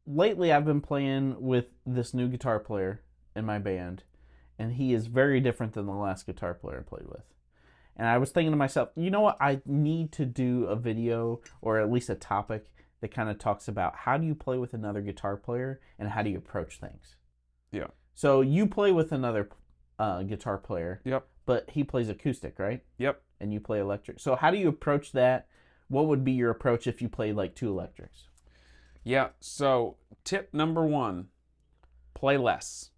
lately I've been playing with this new guitar player in my band, and he is very different than the last guitar player I played with. And I was thinking to myself, you know what? I need to do a video or at least a topic that kind of talks about how do you play with another guitar player and how do you approach things. Yeah. So you play with another guitar player, Yep. but he plays acoustic, right? Yep. And you play electric. So how do you approach that? What would be your approach if you played like two electrics? Yeah. So tip number 1, play less.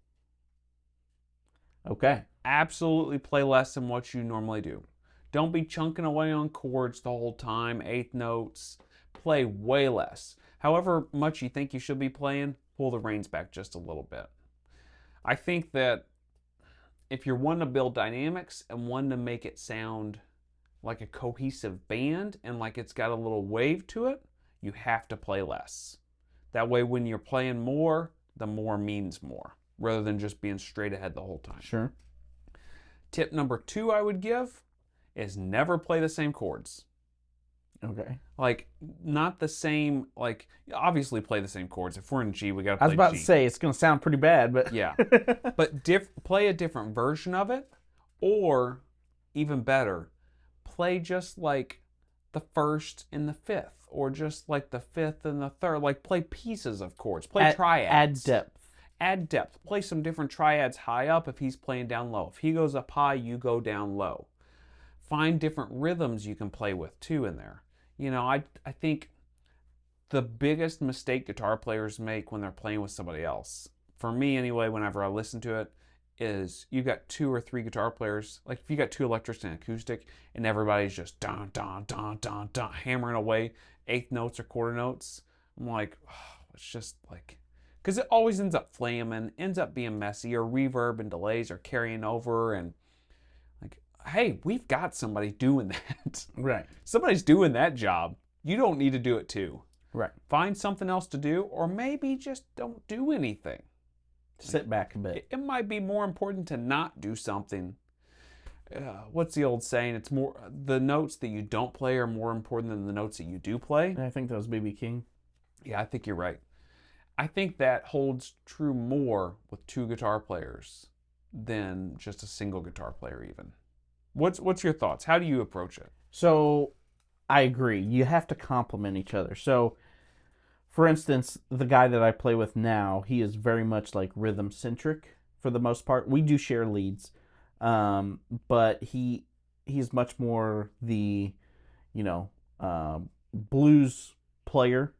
Okay. Absolutely play less than what you normally do. Don't be chunking away on chords the whole time, eighth notes. Play way less. However much you think you should be playing, pull the reins back just a little bit. I think that if you're wanting to build dynamics and wanting to make it sound like a cohesive band and like it's got a little wave to it, you have to play less. That way when you're playing more, the more means more, rather than just being straight ahead the whole time. Sure. Tip number 2 I would give is never play the same chords. Okay. Like, not the same, like, obviously play the same chords. If we're in G, we got to play I was about G. to say it's going to sound pretty bad, but Yeah. But play a different version of it, or even better, play just like the first and the fifth, or just like the fifth and the third. Like, play pieces of chords. Play triads. Add depth. Add depth. Play some different triads high up if he's playing down low. If he goes up high, you go down low. Find different rhythms you can play with too in there. You know, I think the biggest mistake guitar players make when they're playing with somebody else, for me anyway, whenever I listen to it, is you got 2 or 3 guitar players. Like if you got 2 electrics and acoustic, and everybody's just don don don don don hammering away eighth notes or quarter notes. I'm like, oh, it's just like, because it always ends up flaming, ends up being messy, or reverb and delays are carrying over, and like, hey, we've got somebody doing that. Right. Somebody's doing that job. You don't need to do it too. Right. Find something else to do, or maybe just don't do anything. Sit back a bit. It might be more important to not do something. What's the old saying? It's more, the notes that you don't play are more important than the notes that you do play. I think that was B.B. King. Yeah, I think you're right. I think that holds true more with 2 guitar players than just a single guitar player even. What's your thoughts? How do you approach it? So I agree. You have to complement each other. So, for instance, the guy that I play with now, he is very much like rhythm centric for the most part. We do share leads, but he's much more the, you know, blues player,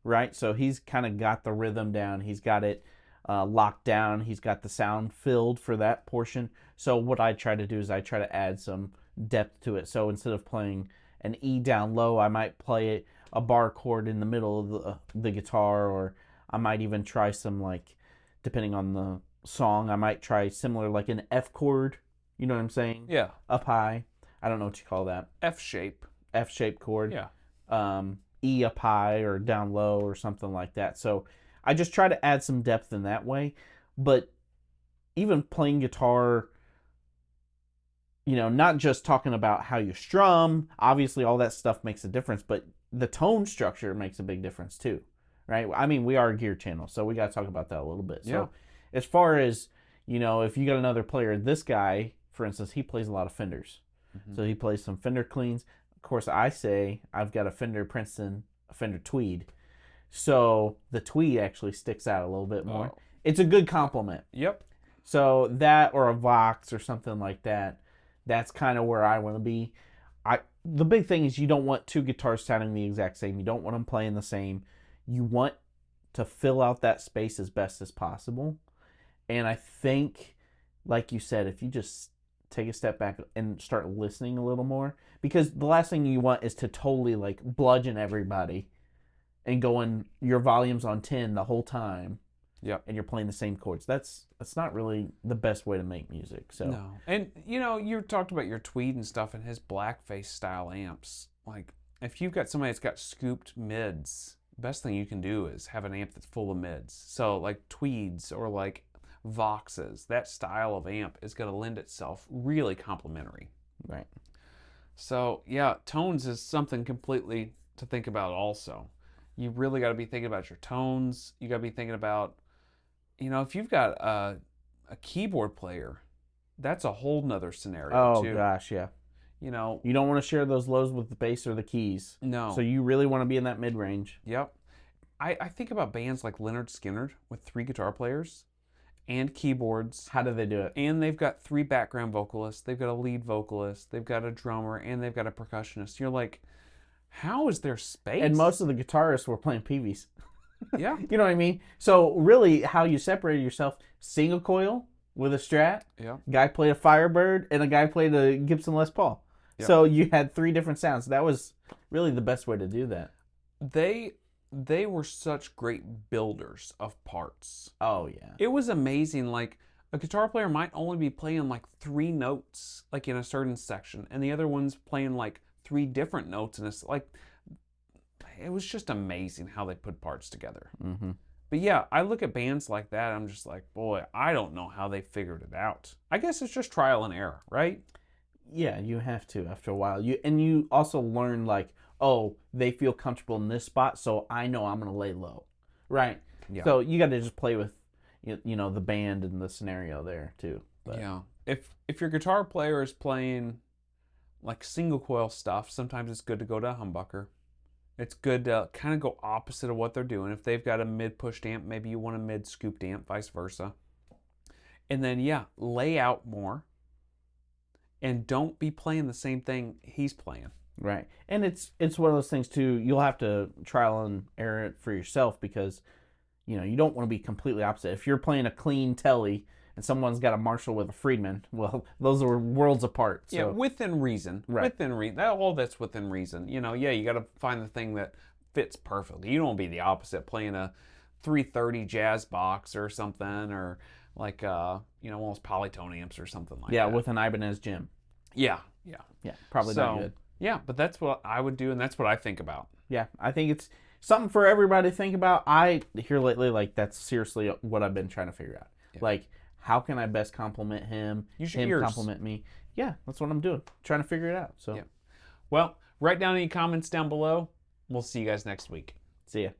right? So he's kind of got the rhythm down. He's got it locked down. He's got the sound filled for that portion. So what I try to do is I try to add some depth to it. So instead of playing an E down low, I might play a bar chord in the middle of the guitar, or I might even try some, like, depending on the song, I might try similar, like an F chord. You know what I'm saying? Yeah. Up high. I don't know what you call that. F shape. F-shaped chord. Yeah. E up high or down low or something like that. So I just try to add some depth in that way. But even playing guitar, you know, not just talking about how you strum, obviously all that stuff makes a difference, but the tone structure makes a big difference too, right? I mean, we are a gear channel, so we got to talk about that a little bit. Yeah. So as far as, you know, if you got another player, this guy, for instance, he plays a lot of Fenders. Mm-hmm. So he plays some Fender cleans. Of course, I say I've got a Fender Princeton, a Fender Tweed. So the Tweed actually sticks out a little bit more. Oh. It's a good compliment. Yep. So that, or a Vox or something like that, that's kind of where I want to be. The big thing is you don't want 2 guitars sounding the exact same. You don't want them playing the same. You want to fill out that space as best as possible. And I think, like you said, if you just take a step back and start listening a little more, because the last thing you want is to totally like bludgeon everybody and going your volume's on 10 the whole time. Yep. And you're playing the same chords. That's not really the best way to make music. So no. And you know, you talked about your Tweed and stuff and his blackface style amps. Like, if you've got somebody that's got scooped mids, best thing you can do is have an amp that's full of mids. So like Tweeds or like Voxes, that style of amp is going to lend itself really complementary. right. So yeah, tones is something completely to think about also. You really got to be thinking about your tones. You got to be thinking about, if you've got a keyboard player, that's a whole nother scenario Oh too. gosh, yeah. You know, You don't want to share those lows with the bass or the keys. no. So you really want to be in that mid range. Yep. I think about bands like Leonard Skinner with 3 guitar players and keyboards, How do they do it? and they've got 3 background vocalists. They've got a lead vocalist. They've got a drummer, and they've got a percussionist. You're like, how is there space? And most of the guitarists were playing PVs. Yeah. You know what I mean? So really, how you separated yourself: single coil with a Strat. Yeah. Guy played a Firebird, and a guy played a Gibson Les Paul. Yep. So you had 3 different sounds. That was really the best way to do that. They were such great builders of parts. Oh yeah. It was amazing. Like, a guitar player might only be playing like 3 notes, like in a certain section, and the other one's playing like 3 different notes in a like. It was just amazing how they put parts together. Mm-hmm. But yeah, I look at bands like that. I'm just like, boy, I don't know how they figured it out. I guess it's just trial and error, right? Yeah, you have to after a while. You also learn like, oh, they feel comfortable in this spot, so I know I'm gonna lay low, right? Yeah. So you got to just play with, the band and the scenario there too. But, Yeah. If your guitar player is playing like single coil stuff, sometimes it's good to go to a humbucker. It's good to kind of go opposite of what they're doing. If they've got a mid pushed amp, maybe you want a mid scooped amp, vice versa. And then lay out more. And don't be playing the same thing he's playing. Right, and it's one of those things too. You'll have to trial and error it for yourself because, you don't want to be completely opposite. If you're playing a clean Telly and someone's got a Marshall with a Friedman, well, those are worlds apart. So. Yeah, within reason. Right. Within reason. All that's within reason. You got to find the thing that fits perfectly. You don't want to be the opposite, playing a 330 jazz box or something, or like one of those Polytone amps or something like that. Yeah, with an Ibanez Jim. Yeah. Yeah, probably not good. Yeah, but that's what I would do, and that's what I think about. Yeah, I think it's something for everybody to think about. Here lately, like, that's seriously what I've been trying to figure out. Yeah. Like, how can I best compliment him? Use your him ears. compliment me. Yeah, that's what I'm doing. Trying to figure it out. So, Yeah. Well, write down any comments down below. We'll see you guys next week. See ya.